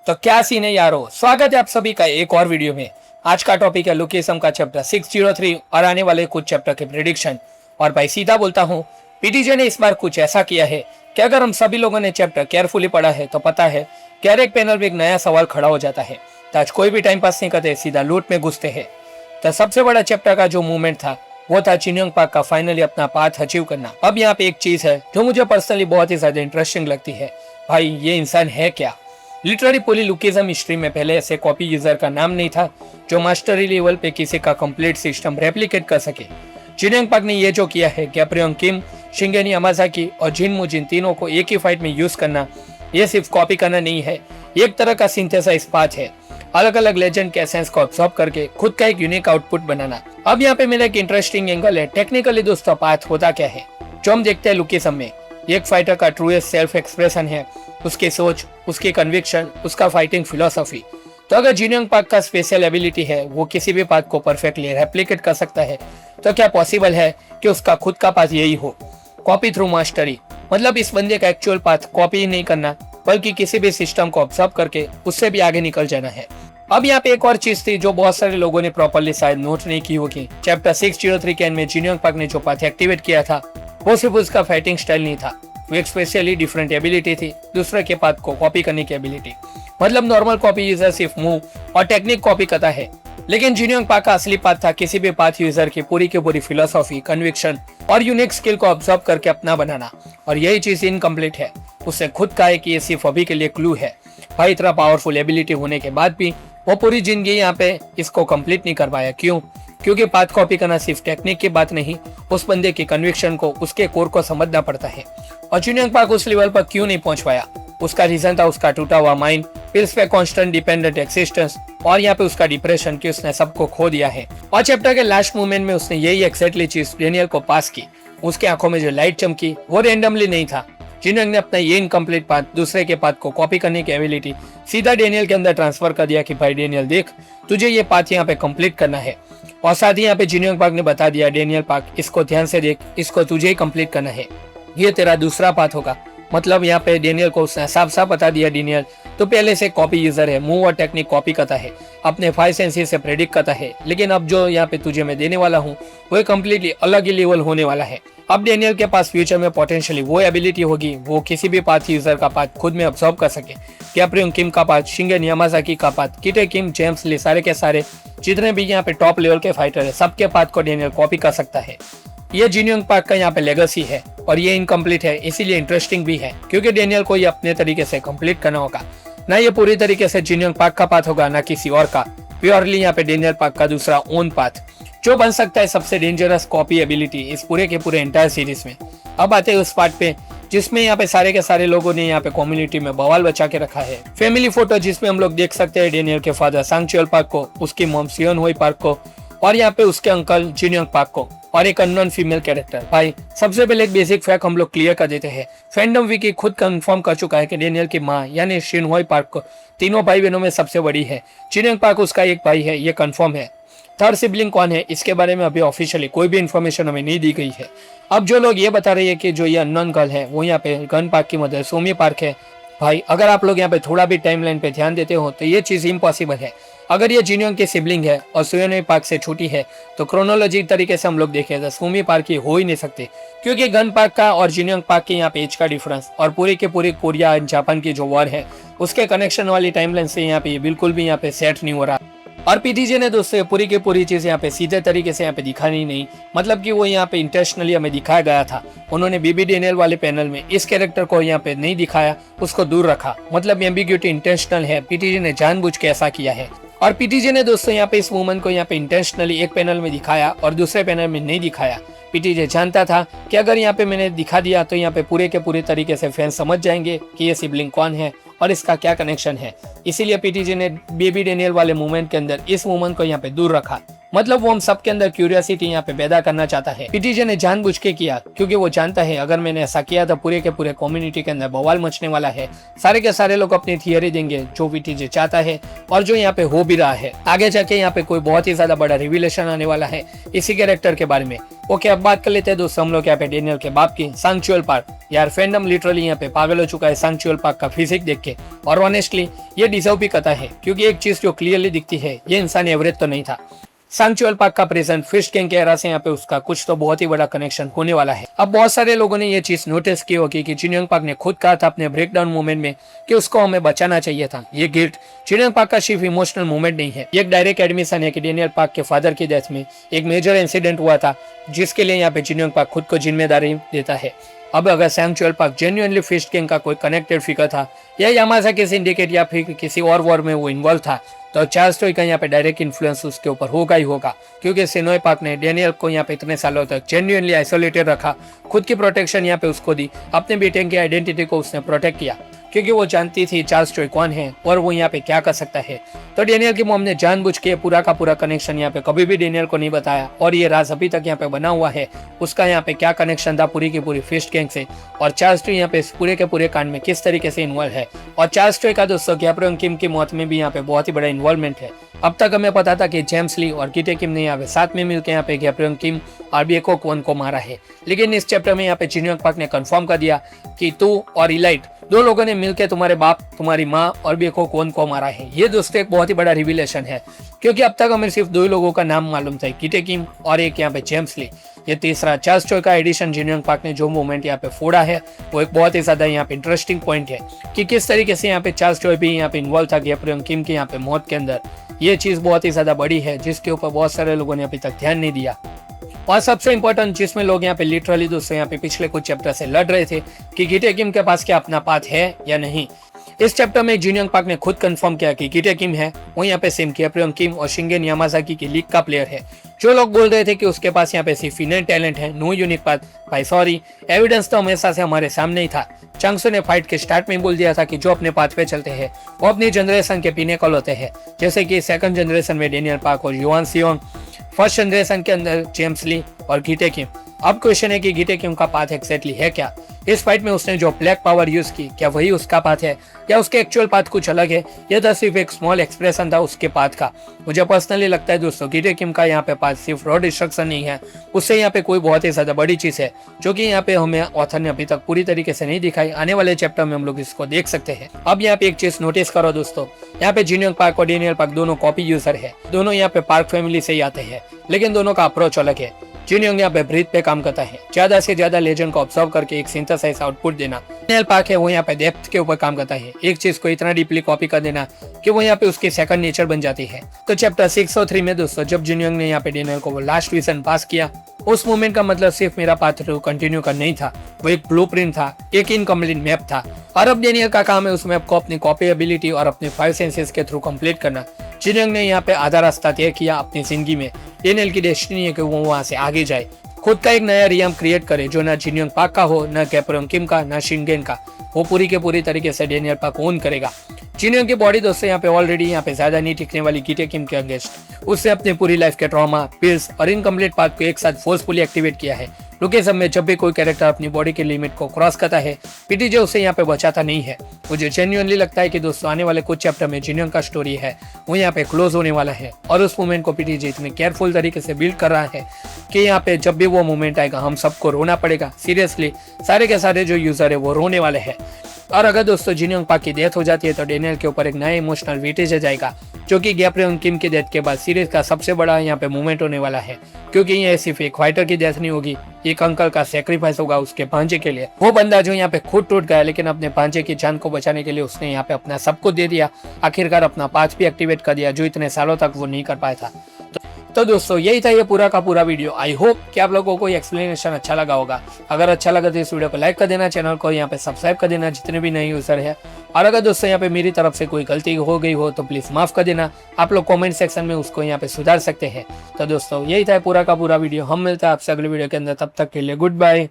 तो क्या सीन है यारो, स्वागत है आप सभी का एक और वीडियो में। आज का टॉपिक है लुकेसम का चैप्टर 603 और आने वाले कुछ चैप्टर के प्रेडिक्शन। और भाई सीधा बोलता हूँ, पीटीजे ने इस बार कुछ ऐसा किया है कि अगर हम सभी लोगों ने चैप्टर केयरफुली पढ़ा है तो पता है कि हर एक पैनल में एक नया सवाल खड़ा हो जाता है। तो आज कोई भी टाइम पास नहीं करते, सीधा लूट में घुसते हैं। तो सबसे बड़ा चैप्टर का जो मूवमेंट था वो था चिन योंग पाक का फाइनली अपना पाथ अचीव करना। अब यहाँ पे एक चीज है जो मुझे पर्सनली बहुत ही ज्यादा इंटरेस्टिंग लगती है। भाई ये इंसान है क्या? लिटरली पूरी लुकिज्म हिस्ट्री में पहले ऐसे कॉपी यूजर का नाम नहीं था जो मास्टरी लेवल पे किसी का कंप्लीट सिस्टम रेप्लिकेट कर सके। चिन योंग पाक ने ये जो किया है, गैब्रियोंग किम, शिंगेनी यामाजाकी और जिन मुजिन तीनों को एक ही फाइट में यूज करना, ये सिर्फ कॉपी करना नहीं है, एक तरह का सिंथेसाइज पाथ है। अलग अलग लेजेंड के एसेंस को अब्सॉर्ब करके खुद का एक यूनिक आउटपुट बनाना। अब यहाँ पे मेरा एक इंटरेस्टिंग एंगल है। टेक्निकली दोस्तों पाथ होता क्या है जो हम देखते हैं लुकिज्म में? एक फाइटर का ट्रूएस्ट सेल्फ एक्सप्रेशन है, उसकी सोच, उसकी कन्विक्शन, उसका फाइटिंग फिलोसॉफी। तो अगर चिन योंग पाक का स्पेशल एबिलिटी है वो किसी भी पाथ को परफेक्टली रेप्लिकेट कर सकता है, तो क्या पॉसिबल है कि उसका खुद का पाथ यही हो? कॉपी थ्रू मास्टरी, मतलब इस बंदे का एक्चुअल पाथ कॉपी ही नहीं करना बल्कि किसी भी सिस्टम को ऑब्जर्व करके उससे भी आगे निकल जाना है। अब यहाँ पे एक और चीज थी जो बहुत सारे लोगों ने प्रॉपर्ली शायद नोट नहीं की होगी। चैप्टर 603 के एंड में चिन योंग पाक ने जो पाथ एक्टिवेट किया था वो सिर्फ उसका फाइटिंग स्टाइल नहीं था, वो एक स्पेशली डिफरेंट एबिलिटी थी, दूसरे के पाथ को कॉपी करने की एबिलिटी। मतलब नॉर्मल कॉपी यूजर सिर्फ मूव और टेक्निक कॉपी करता है, लेकिन चिन योंग पाक का असली पाथ था किसी भी पाथ यूजर की पूरी फिलोसॉफी, कन्विक्शन और यूनिक स्किल को ऑब्जर्व करके अपना बनाना। और यही चीज इनकम्प्लीट है। उससे खुद कहा है कि ये सिर्फ अभी के लिए क्लू है। भाई इतना पावरफुल एबिलिटी होने के बाद भी वो पूरी जिंदगी यहाँ पे इसको कंप्लीट नहीं कर पाया। क्यों? क्योंकि पाथ कॉपी करना सिर्फ टेक्निक की बात नहीं, उस बंदे की कन्विक्शन को, उसके कोर को समझना पड़ता है। और चिन योंग पाक उस लेवल पर क्यों नहीं पहुंच पाया? उसका रीजन था उसका टूटा हुआ माइंड, पिल्स पे कॉन्स्टेंट डिपेंडेंट एक्सिस्टेंस और यहाँ पे उसका डिप्रेशन कि उसने सबको खो दिया है। और चैप्टर के लास्ट मोमेंट में उसने यही एक्जैक्टली चीज डेनियल को पास की। उसके आंखों में जो लाइट चमकी वो रेंडमली नहीं था। चिन योंग ने अपना ये इनकम्प्लीट पाथ, दूसरे के पाथ को कॉपी करने की एबिलिटी सीधा डेनियल के अंदर ट्रांसफर कर दिया कि भाई डेनियल देख, तुझे ये पाथ यहाँ पे कंप्लीट करना है। और साथ ही यहाँ पे चिन योंग पाक ने बता दिया, डेनियल पाक इसको ध्यान से देख, इसको तुझे ही कंप्लीट करना है, ये तेरा दूसरा पाथ होगा। मतलब यहाँ पे डेनियल को उसने साफ साफ बता दिया, डेनियल तो पहले से कॉपी यूजर है, मूव और टेक्निक कॉपी करता है, अपने 5 सेंसेस से प्रेडिक्ट करता है, लेकिन अब जो यहाँ पे तुझे मैं देने वाला हूँ वो कम्प्लीटली अलग ही लेवल होने वाला है। अब डेनियल के पास फ्यूचर में पोटेंशियली वो एबिलिटी होगी, वो किसी भी पाथ यूजर का पाथ खुद में ऑब्जर्व कर सके। गैब्रियोंग किम का पाथ, शिंगेनी यामाजाकी का पाथ, किटे किम, जेम्स ली, सारे के सारे जितने भी यहाँ पे टॉप लेवल के फाइटर है, सबके पाथ को डेनियल कॉपी कर सकता है। ये चिन योंग पाक का यहाँ पे लेगेसी है और ये इनकम्प्लीट है, इसीलिए इंटरेस्टिंग भी है क्योंकि डेनियल को ये अपने तरीके से कंप्लीट करना होगा। ना ये पूरी तरीके से चिन योंग पाक का पाथ होगा, ना किसी और का। प्योरली यहाँ पे डेनियल पाक का दूसरा ओन पाथ जो बन सकता है सबसे डेंजरस कॉपी एबिलिटी इस पूरे के पूरे एंटायर सीरीज में। अब आते हैं उस पार्ट पे जिसमें यहाँ पे सारे के सारे लोगों ने यहाँ पे कम्युनिटी में बवाल बचा के रखा है। फैमिली फोटो जिसमें हम लोग देख सकते हैं डेनियल के फादर सांग चियोल पाक को, उसकी मॉम सियोन होई पाक को और यहाँ पे उसके अंकल चिन योंग पाक को और एक अननोन फीमेल कैरेक्टर। भाई सबसे पहले एक बेसिक फैक्ट हम लोग क्लियर कर देते हैं। फैंडम विकी खुद कंफर्म कर चुका है कि डेनियल की माँ यानी शिन होई पाक को तीनों भाई बहनों में सबसे बड़ी है। चिन योंग पाक उसका एक भाई है, ये कंफर्म है। थर्ड सिबलिंग कौन है इसके बारे में अभी ऑफिशियली कोई भी इन्फॉर्मेशन हमें नहीं दी गई है। अब जो लोग ये बता रहे हैं कि जो ये अननोन गर्ल है वो यहाँ पे गन पार्क की मदर सोमी पार्क है, भाई अगर आप लोग यहाँ पे थोड़ा भी टाइमलाइन पे ध्यान देते हो तो ये चीज इम्पॉसिबल है। अगर ये चिन योंग की सिबलिंग है और सोयोनोई पार्क से छोटी है तो क्रोनोलॉजी तरीके से हम लोग देखें तो सोमी पार्क की हो ही नहीं सकते, क्योंकि गन पार्क का और चिन योंग पार्क के यहाँ पे एज का डिफरेंस और पूरी के पूरी कोरिया एंड जापान की जो वॉर है उसके कनेक्शन वाली टाइमलाइन से यहाँ पे बिल्कुल भी यहाँ पे सेट नहीं हो रहा। और पीटीजे ने दोस्तों पूरी की पूरी चीज यहाँ पे सीधे तरीके से यहाँ पे दिखानी नहीं, मतलब कि वो यहाँ पे इंटेंशनली हमें दिखाया गया था। उन्होंने बीबी डेनियल वाले पैनल में इस कैरेक्टर को यहाँ पे नहीं दिखाया, उसको दूर रखा। मतलब एम्बिग्यूटी इंटेंशनल है, पीटीजे ने जानबूझ के ऐसा किया है। और पीटीजे ने दोस्तों यहाँ पे इस वुमन को यहाँ पे इंटेंशनली एक पैनल में दिखाया और दूसरे पैनल में नहीं दिखाया। पीटीजे जानता था कि अगर यहाँ पे मैंने दिखा दिया तो यहाँ पे पूरे के पूरे तरीके से फैंस समझ जाएंगे कि ये सिबलिंग कौन है और इसका क्या कनेक्शन है। इसीलिए पीटीजे ने बेबी डेनियल वाले मूवमेंट के अंदर इस वुमन को यहाँ पे दूर रखा। मतलब वो हम सबके अंदर क्यूरियोसिटी यहाँ पे पैदा करना चाहता है। पीटीजे ने जानबूझ के किया क्योंकि वो जानता है अगर मैंने ऐसा किया तो पूरे के पूरे कम्युनिटी के अंदर बवाल मचने वाला है। सारे के सारे लोग अपनी थियरी देंगे जो पीटीजे चाहता है और जो यहाँ पे हो भी रहा है। आगे जाके यहाँ पे कोई बहुत ही ज्यादा बड़ा रिविलेशन आने वाला है इसी कैरेक्टर के बारे में। ओके, अब बात कर लेते हैं दोस्तों हम लोग यहाँ पे डेनियल के बाप की, सांग-चुएल पार्क। यार फैंडम लिटरली यहाँ पे पागल हो चुका है सांग-चुएल पार्क का फिजिक देख के, और ऑनेस्टली ये डिजर्व भी करता है क्योंकि एक चीज जो क्लियरली दिखती है ये इंसान एवरेज तो नहीं था। सांग-चुएल पार्क का प्रेजेंट फिश गैंग के एरा से यहाँ पे उसका कुछ तो बहुत ही बड़ा कनेक्शन होने वाला है। अब बहुत सारे लोगों ने ये चीज नोटिस की होगी कि जिन योंग पार्क ने खुद कहा था अपने ब्रेकडाउन मूवमेंट में कि उसको हमें बचाना चाहिए था। ये गिल्ट जिन योंग पार्क का सिर्फ इमोशनल मूवमेंट नहीं है, ये एक डायरेक्ट एडमिशन है कि डेनियल पार्क के फादर की डेथ में एक मेजर इंसिडेंट हुआ था जिसके लिए यहाँ पे जिन योंग पार्क खुद को जिम्मेदारी देता है। अब अगर सांग-चुएल पार्क जेन्युइनली फिश गैंग का कोई कनेक्टेड फिगर था या यामाज़ाकी सिंडिकेट या फिर किसी और वॉर में वो इन्वॉल्व था तो चार्ल्स टॉय का यहाँ पे डायरेक्ट इन्फ्लुएंस उसके ऊपर होगा ही होगा, क्योंकि सिनोय पार्क ने डेनियल को यहाँ पे इतने सालों तक जेन्युइनली आइसोलेटेड रखा, खुद की प्रोटेक्शन यहाँ पे उसको दी, अपने बेटे की आइडेंटिटी को उसने प्रोटेक्ट किया क्योंकि वो जानती थी चार्ल्स टॉय कौन है और वो यहाँ पे क्या कर सकता है। तो डेनियल की मॉम ने जानबूझ के पूरा का पूरा कनेक्शन यहाँ पे कभी भी डेनियल को नहीं बताया और ये राज अभी तक यहाँ पे बना हुआ है उसका यहाँ पे क्या कनेक्शन था पूरी की पूरी फिस्ट गैंग से, और चार्ल्स टॉय यहाँ पे पूरे के पूरे कांड में किस तरीके से इन्वॉल्व है। और चार्ल्स टॉय का दोस्तों गैब्रियल किम की मौत में भी यहाँ पे बहुत ही बड़ा इन्वॉल्वमेंट है। अब तक हमें पता था कि जेम्स ली और कीटे किम ने यहाँ पे साथ में मिलकर यहाँ पे गैब्रियल किम और बिएको क्वन को मारा है, लेकिन इस चैप्टर में यहाँ पे जिन योंग पार्क ने कंफर्म कर दिया कि तू और इलाइट दो लोगों ने मिलकर तुम्हारे बाप, तुम्हारी माँ और बिएको क्वन को मारा है। ये दोस्तों एक बहुत ही बड़ा रिविलेशन है क्योंकि अब तक हमें सिर्फ दो लोगों का नाम मालूम था, कीटे किम और एक यहाँ पे जेम्स ली। ये तीसरा चार्ल्स टॉय का एडिशन जिन योंग पार्क ने जो मूवमेंट यहाँ पे फोड़ा है वो एक बहुत ही ज्यादा यहाँ पे इंटरेस्टिंग पॉइंट है कि किस तरीके से यहाँ पे चार्ल्स टॉय भी यहाँ पे इन्वॉल्व था गैब्रियल किम की यहाँ पे मौत के अंदर। ये चीज बहुत ही ज्यादा बड़ी है जिसके ऊपर बहुत सारे लोगों ने अभी तक ध्यान नहीं दिया। और सबसे इंपॉर्टेंट जिसमें लोग यहाँ पे लिटरली दोस्तों यहाँ पे पिछले कुछ चैप्टर से लड़ रहे थे कि कीटे किम के पास क्या अपना पाथ है या नहीं। इस चैप्टर में जिन योंग पार्क ने खुद कंफर्म किया कि कीटे किम है वो यहाँ पे सेम गैब्रियल किम और शिंगेन यामाज़ाकी की लीग का प्लेयर है। जो लोग बोल रहे थे कि उसके पास यहाँ पे सिर्फ इनर टैलेंट है, नो यूनिक पाथ, भाई सॉरी, एविडेंस तो हमेशा से हमारे सामने ही था। चांगसू ने फाइट के स्टार्ट में बोल दिया था कि जो अपने पाथ पे चलते हैं वो अपनी जनरेशन के पिनेकल होते हैं, जैसे कि सेकंड जनरेशन में डेनियल पार्क और युआन सियोंग, फर्स्ट जनरेशन के अंदर जेम्स ली और कीटे किम। अब क्वेश्चन है कि कीटे किम का पाथ एक्जैक्टली है क्या। इस फाइट में उसने जो ब्लैक पावर यूज की क्या वही उसका पाथ है या उसके एक्चुअल पाथ कुछ अलग है, यह तो सिर्फ एक स्मॉल एक्सप्रेशन था उसके पाथ का। मुझे पर्सनली लगता है दोस्तों कीटे किम का यहाँ पे पाथ सिर्फ रॉ डिस्ट्रक्शन नहीं है, उससे यहाँ पे कोई बहुत ही ज्यादा बड़ी चीज है जो कि यहाँ पे हमें ऑथर ने अभी तक पूरी तरीके से नहीं दिखाई। आने वाले चैप्टर में हम लोग इसको देख सकते हैं। अब यहाँ पे एक चीज नोटिस करो दोस्तों, यहाँ पे जिन योंग पार्क और डेनियल पार्क दोनों कॉपी यूजर है, दोनों यहाँ पे पार्क फैमिली से ही आते हैं, लेकिन दोनों का अप्रोच अलग है। जिन योंग यहाँ पे ब्रीथ पे काम करता है, ज्यादा से ज्यादा लेजेंड को ऑब्जर्व करके एक सिंथेसाइज आउटपुट देना। डेनियल पार्क है वो यहाँ पे डेप्थ के ऊपर काम करता है, एक चीज को इतना डीपली कॉपी कर देना कि वो यहाँ पे उसकी सेकंड नेचर बन जाती है। तो चैप्टर 603 में दोस्तों जब जिन योंग ने यहाँ पे डेनियल को वो लास्ट विजन पास किया, उस मोमेंट का मतलब सिर्फ मेरा पाथ थ्रू कंटिन्यू कर नहीं था, वो एक ब्लूप्रिंट था, एक इनकम्प्लीट मैप था। और अब डेनियल का काम है उस मैप को अपनी कॉपी एबिलिटी और अपने 5 सेंसेस के थ्रू कंप्लीट करना। जिन योंग ने यहाँ पे आधा रास्ता तय किया अपनी जिंदगी में। डेनियल की डेस्टिनी है कि वो वहां से आगे जाए, खुद का एक नया रियम क्रिएट करे जो ना जिन योंग पार्क का हो, ना गैब्रियल किम का, ना शिनगेन का। वो पूरी के पूरी तरीके से डेनियल पार्क ओन करेगा। जिन योंग की बॉडी दोस्तों यहाँ पे ऑलरेडी यहाँ पे ज्यादा नहीं टिकने वाली कीटे किम के अगेंस्ट, उससे अपनी पूरी लाइफ के ट्रॉमा, पिल्स और इनकम्प्लीट पाथ को एक साथ फोर्सफुली एक्टिवेट किया है। लोकेशन में जब भी कोई कैरेक्टर अपनी बॉडी के लिमिट को क्रॉस करता है, पीटीजे उसे यहाँ पे बचाता नहीं है। मुझे जेन्युइनली लगता है कि दोस्तों आने वाले कुछ चैप्टर में जिन योंग का स्टोरी है वो यहाँ पे क्लोज होने वाला है और उस मोमेंट को पीटीजे इतने केयरफुल तरीके से बिल्ड कर रहा है कि यहाँ पे जब भी वो मोमेंट आएगा हम सबको रोना पड़ेगा। सीरियसली सारे के सारे जो यूजर है वो रोने वाले हैं। और अगर दोस्तों जिन योंग पार्क की डेथ हो जाती है तो डेनियल के ऊपर एक नया इमोशनल वेटेज जाएगा, जो कि गैब्रियल किम की डेथ के बाद सीरीज का सबसे बड़ा यहाँ पे मूवमेंट होने वाला है, क्योंकि ये सिर्फ एक फाइटर की डेथ नहीं होगी, एक अंकल का सेक्रीफाइस होगा उसके भांजे के लिए। वो बंदा जो यहाँ पे खुद टूट गया लेकिन अपने भांजे की जान को बचाने के लिए उसने यहाँ पे अपना सब कुछ दे दिया, आखिरकार अपना पाथ भी एक्टिवेट कर दिया जो इतने सालों तक वो नहीं कर पाया था। तो दोस्तों यही था ये पूरा का पूरा वीडियो। आई होप कि आप लोगों को ये एक्सप्लेनेशन अच्छा लगा होगा। अगर अच्छा लगा तो इस वीडियो को लाइक कर देना, चैनल को यहाँ पे सब्सक्राइब कर देना जितने भी नए यूजर है। और अगर दोस्तों यहाँ पे मेरी तरफ से कोई गलती हो गई हो तो प्लीज माफ कर देना, आप लोग कमेंट सेक्शन में उसको यहाँ पे सुधार सकते हैं। तो दोस्तों यही था पूरा का पूरा वीडियो। हम मिलते हैं आपसे अगले वीडियो के अंदर, तब तक के लिए गुड बाय।